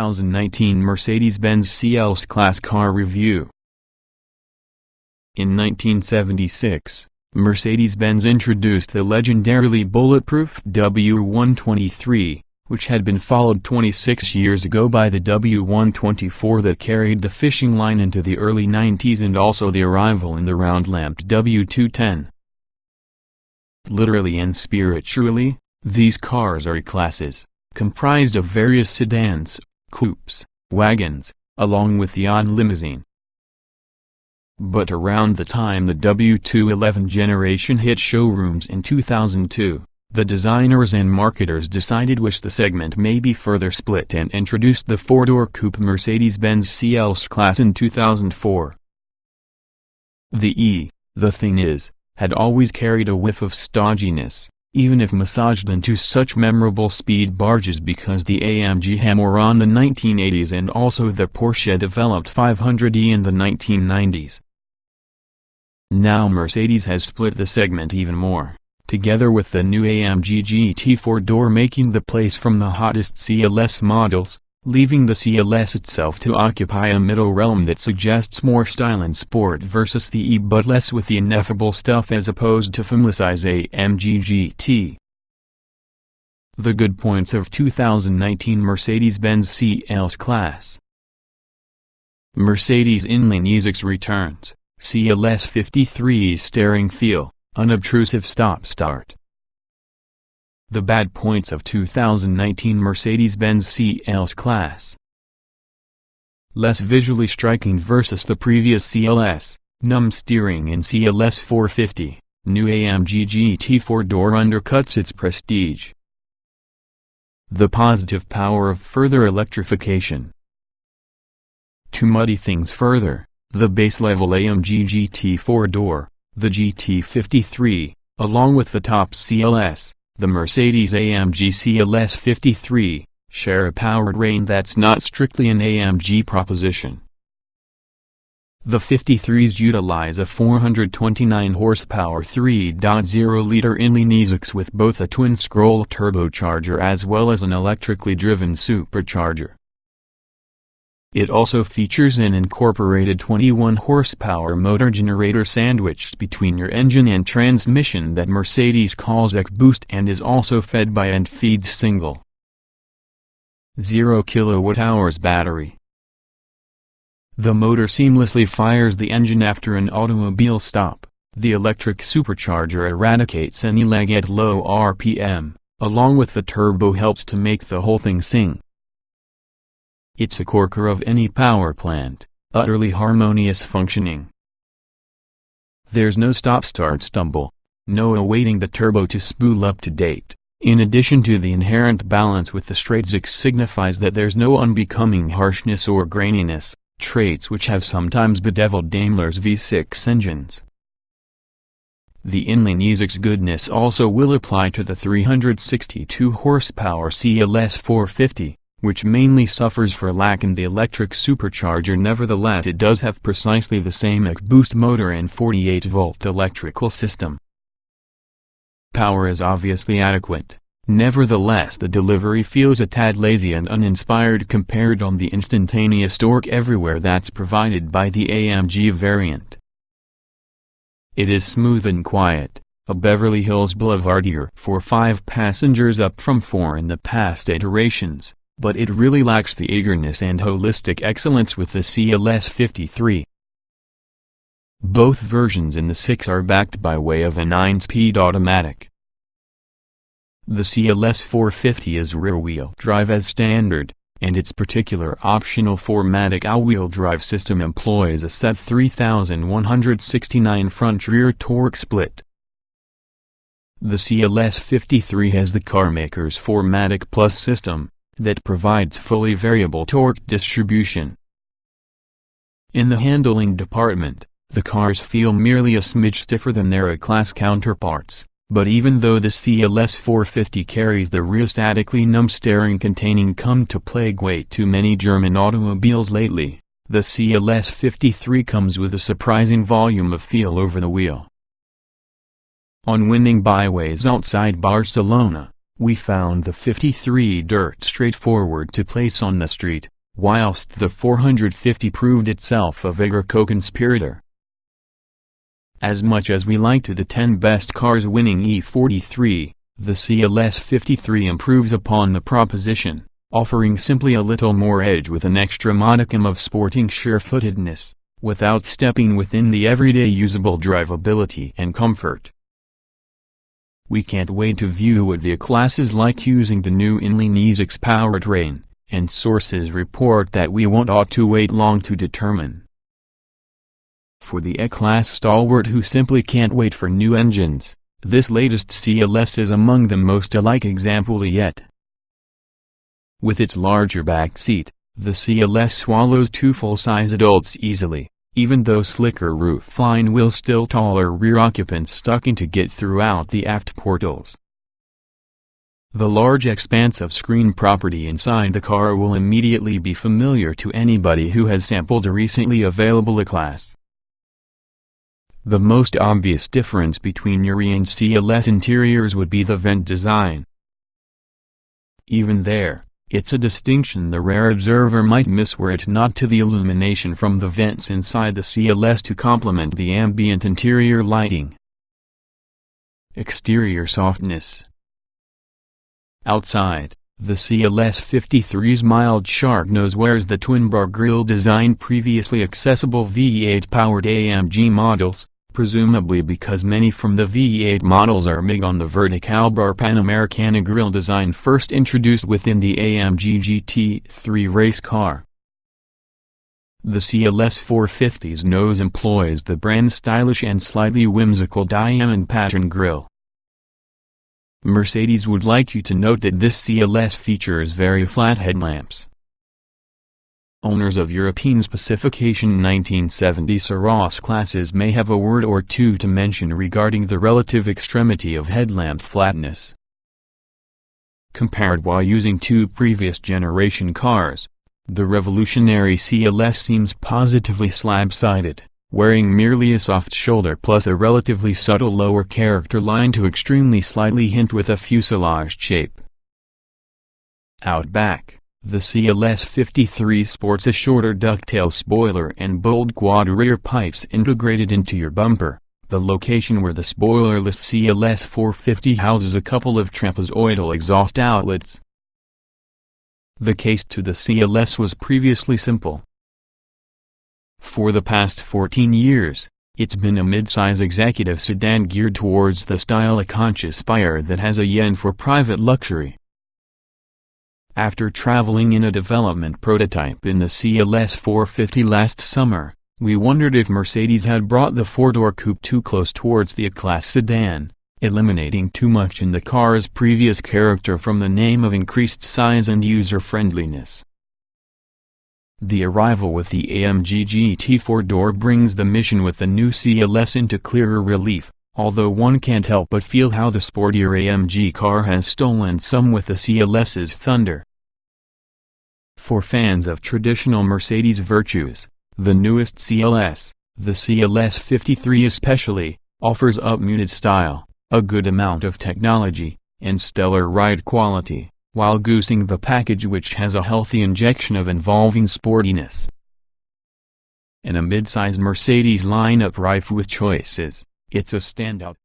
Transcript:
2019 Mercedes-Benz CLS-class car review. In 1976, Mercedes-Benz introduced the legendarily bulletproof W123, which had been followed 26 years ago by the W124 that carried the fishing line into the early 90s, and also the arrival in the round-lamped W210. Literally and spiritually, these cars are classes, comprised of various sedans, coupes, wagons, along with the odd limousine. But around the time the W211 generation hit showrooms in 2002, the designers and marketers decided which the segment may be further split and introduced the four-door coupe Mercedes-Benz CLS-class in 2004. The thing is, had always carried a whiff of stodginess, even if massaged into such memorable speed barges, because the AMG Hammer in the 1980s and also the Porsche-developed 500e in the 1990s. Now Mercedes has split the segment even more, together with the new AMG GT 4-door making the place from the hottest CLS models, leaving the CLS itself to occupy a middle realm that suggests more style and sport versus the E but less with the ineffable stuff as opposed to full-size AMG GT. The good points of 2019 Mercedes-Benz CLS-class. Mercedes inline E6 returns. CLS 53's steering feel, unobtrusive stop-start. The bad points of 2019 Mercedes-Benz CLS-class. Less visually striking versus the previous CLS, numb steering in CLS 450, new AMG GT 4-door undercuts its prestige. The positive power of further electrification. To muddy things further, the base-level AMG GT 4-door, the GT53, along with the top CLS, the Mercedes-AMG CLS 53, share a powertrain that's not strictly an AMG proposition. The 53s utilize a 429 horsepower 3.0-liter inline E6 with both a twin-scroll turbocharger as well as an electrically driven supercharger. It also features an incorporated 21 horsepower motor generator sandwiched between your engine and transmission that Mercedes calls EcoBoost and is also fed by and feeds single 0 kWh battery. The motor seamlessly fires the engine after an automobile stop. The electric supercharger eradicates any lag at low RPM, along with the turbo helps to make the whole thing sing. It's a corker of any power plant, utterly harmonious functioning. There's no stop-start stumble, no awaiting the turbo to spool up to date. In addition to the inherent balance with the straight six signifies that there's no unbecoming harshness or graininess, traits which have sometimes bedeviled Daimler's V6 engines. The inline E6 goodness also will apply to the 362 horsepower CLS 450. Which mainly suffers for lack in the electric supercharger. Nevertheless, it does have precisely the same EcoBoost motor and 48-volt electrical system. Power is obviously adequate. Nevertheless, the delivery feels a tad lazy and uninspired compared on the instantaneous torque everywhere that's provided by the AMG variant. It is smooth and quiet, a Beverly Hills Boulevardier for 5 passengers up from 4 in the past iterations. But it really lacks the eagerness and holistic excellence with the CLS 53. Both versions in the 6 are backed by way of a 9-speed automatic. The CLS 450 is rear-wheel drive as standard, and its particular optional 4MATIC all-wheel drive system employs a set 3169 front-rear torque split. The CLS 53 has the carmaker's 4MATIC Plus system, that provides fully variable torque distribution. In the handling department, the cars feel merely a smidge stiffer than their A-class counterparts, but even though the CLS 450 carries the rheostatically numb steering containing come to plague way too many German automobiles lately, the CLS 53 comes with a surprising volume of feel over the wheel. On winning byways outside Barcelona, We found the 53 dirt straightforward to place on the street, whilst the 450 proved itself a vigor co-conspirator. As much as we liked the 10 best cars winning E43, the CLS 53 improves upon the proposition, offering simply a little more edge with an extra modicum of sporting sure-footedness, without stepping within the everyday usable drivability and comfort. We can't wait to view what the class is like using the new inline-E6 powertrain, and sources report that we won't ought to wait long to determine. For the E-Class stalwart who simply can't wait for new engines, this latest CLS is among the most alike example yet. With its larger back seat, the CLS swallows 2 full-size adults easily, even though slicker roofline will still taller rear occupants stuck in to get throughout the aft portals. The large expanse of screen property inside the car will immediately be familiar to anybody who has sampled a recently available E-Class. The most obvious difference between URI and CLS interiors would be the vent design. Even there, it's a distinction the rare observer might miss were it not to the illumination from the vents inside the CLS to complement the ambient interior lighting. Exterior softness. Outside, the CLS 53's mild shark nose wears the twin-bar grille design previously accessible V8-powered AMG models, presumably because many from the V8 models are MIG on the vertical bar Panamericana grille design first introduced within the AMG GT3 race car. The CLS 450's nose employs the brand's stylish and slightly whimsical diamond pattern grille. Mercedes would like you to note that this CLS features very flat headlamps. Owners of European specification 1970 CLS classes may have a word or two to mention regarding the relative extremity of headlamp flatness. Compared while using 2 previous generation cars, the revolutionary CLS seems positively slab-sided, wearing merely a soft shoulder plus a relatively subtle lower character line to extremely slightly hint with a fuselage shape. Out back, the CLS 53 sports a shorter ducktail spoiler and bold quad rear pipes integrated into your bumper, the location where the spoilerless CLS 450 houses a couple of trapezoidal exhaust outlets. The case to the CLS was previously simple. For the past 14 years, it's been a mid-size executive sedan geared towards the style-conscious buyer that has a yen for private luxury. After traveling in a development prototype in the CLS 450 last summer, we wondered if Mercedes had brought the 4-door coupe too close towards the E-Class sedan, eliminating too much in the car's previous character from the name of increased size and user-friendliness. The arrival with the AMG GT 4-door brings the mission with the new CLS into clearer relief, although one can't help but feel how the sportier AMG car has stolen some with the CLS's thunder. For fans of traditional Mercedes virtues, the newest CLS, the CLS 53 especially, offers up-muted style, a good amount of technology, and stellar ride quality, while goosing the package which has a healthy injection of involving sportiness. In a mid-sized Mercedes lineup rife with choices, it's a standout.